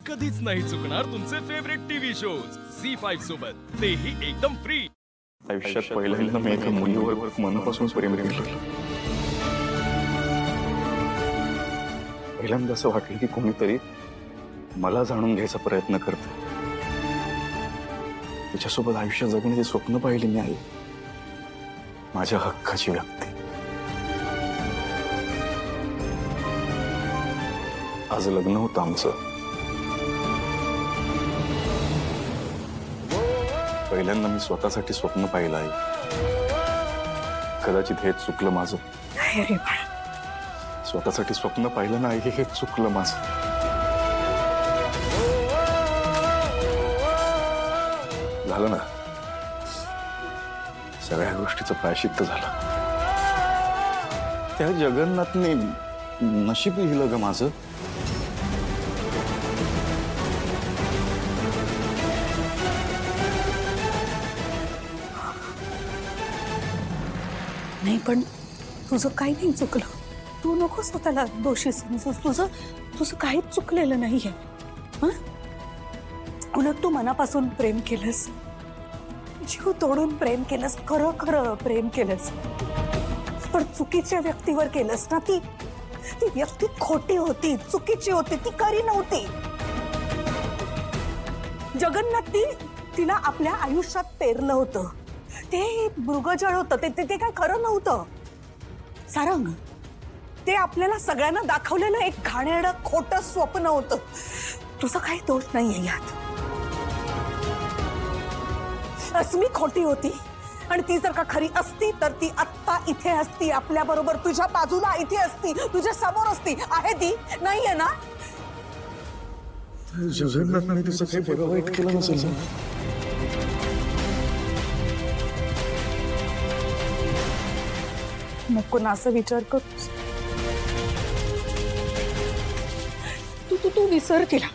कधीच नाही चुकणार तुमचे फेवरेट टीव्ही शोज झी5 सोबत, तेही एकदम फ्री। आयुष्यात पहिल्यांदा मी एका मुलीवर मनापासून प्रेम केलं। पहिल्यांदा असं वाटलं की कोणीतरी मला जाणून घ्यायचा प्रयत्न करतं। तिच्यासोबत आयुष्य जगण्याची स्वप्न पाहिली मी आई, माझ्या हक्काची व्यक्ती। आज लग्न होतं आमचं। पहिल्यांदा मी स्वतःसाठी स्वप्न पाहिलं आहे। कदाचित हेच चुकलं माझं। अरे स्वतःसाठी स्वप्न पाहिलं नाही हेच चुकलं माझं। झालं ना, सगळ्या गोष्टीचं प्रायश्चित्त झालं। त्या जगन्नाथने नशीब लिहिलं ग माझं। नाही, पण तुझं काही नाही चुकलं। तू नको स्वतःला दोषी समजूस। तुझं काहीच चुकलेलं नाहीये। उलट तू मनापासून प्रेम केलंस, जीव तोडून प्रेम केलंस, खरं खरं प्रेम केलंस। पण चुकीच्या व्यक्तीवर केलंस ना। ती व्यक्ती खोटी होती, चुकीची होती, ती खरी नव्हती। जगन्नाथ तिला आपल्या आयुष्यात पेरलं होतं, ते मृगजळ होतं, ते काय खरं नव्हतं। सारंग, ते आपल्याला सगळ्यांना दाखवलेलं एक घाणेरडं खोटं स्वप्न होतं। तुझा काही दोष नाहीये यात। अस्मी खोटी होती, आणि ती जर का खरी असती तर ती आत्ता इथे असती, आपल्या बरोबर तुझ्या बाजूला इथे असती, तुझ्या समोर असती। आहे ती? नाहीये ना? जगन्नाथने तिचं काही बरं वाईट केलं नसेल। नको ना असं विचार करूस। तू विसर तिला।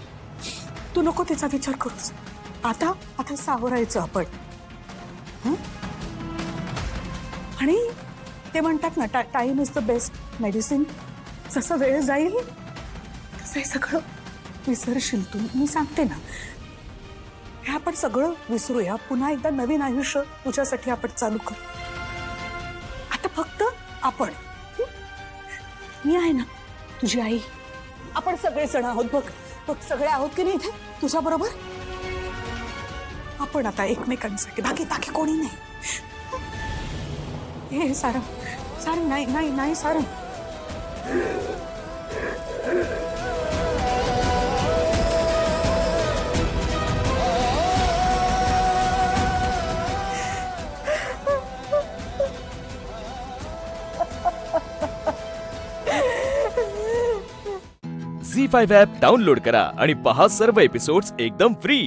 तू नको तिचा विचार करूस। आता सावरायचं आपण। आणि ते म्हणतात ना, time is the best medicine. जसं वेळ जाईल तसं सगळं विसरशील तू। मी सांगते ना, हे आपण सगळं विसरूया। पुन्हा एकदा नवीन आयुष्य तुझ्यासाठी आपण चालू करू। आता फक्त आपण, मी आहे ना, तुझी आई, आपण सगळे जण आहोत। बघ सगळे आहोत की नाही इथे तुझ्या बरोबर। आपण आता एकमेकांसाठी, बाकी कोणी नाही। हे सारंग नाही सारंग। झी5 ॲप डाउनलोड करा आणि पहा सर्व एपिसोड्स एकदम फ्री।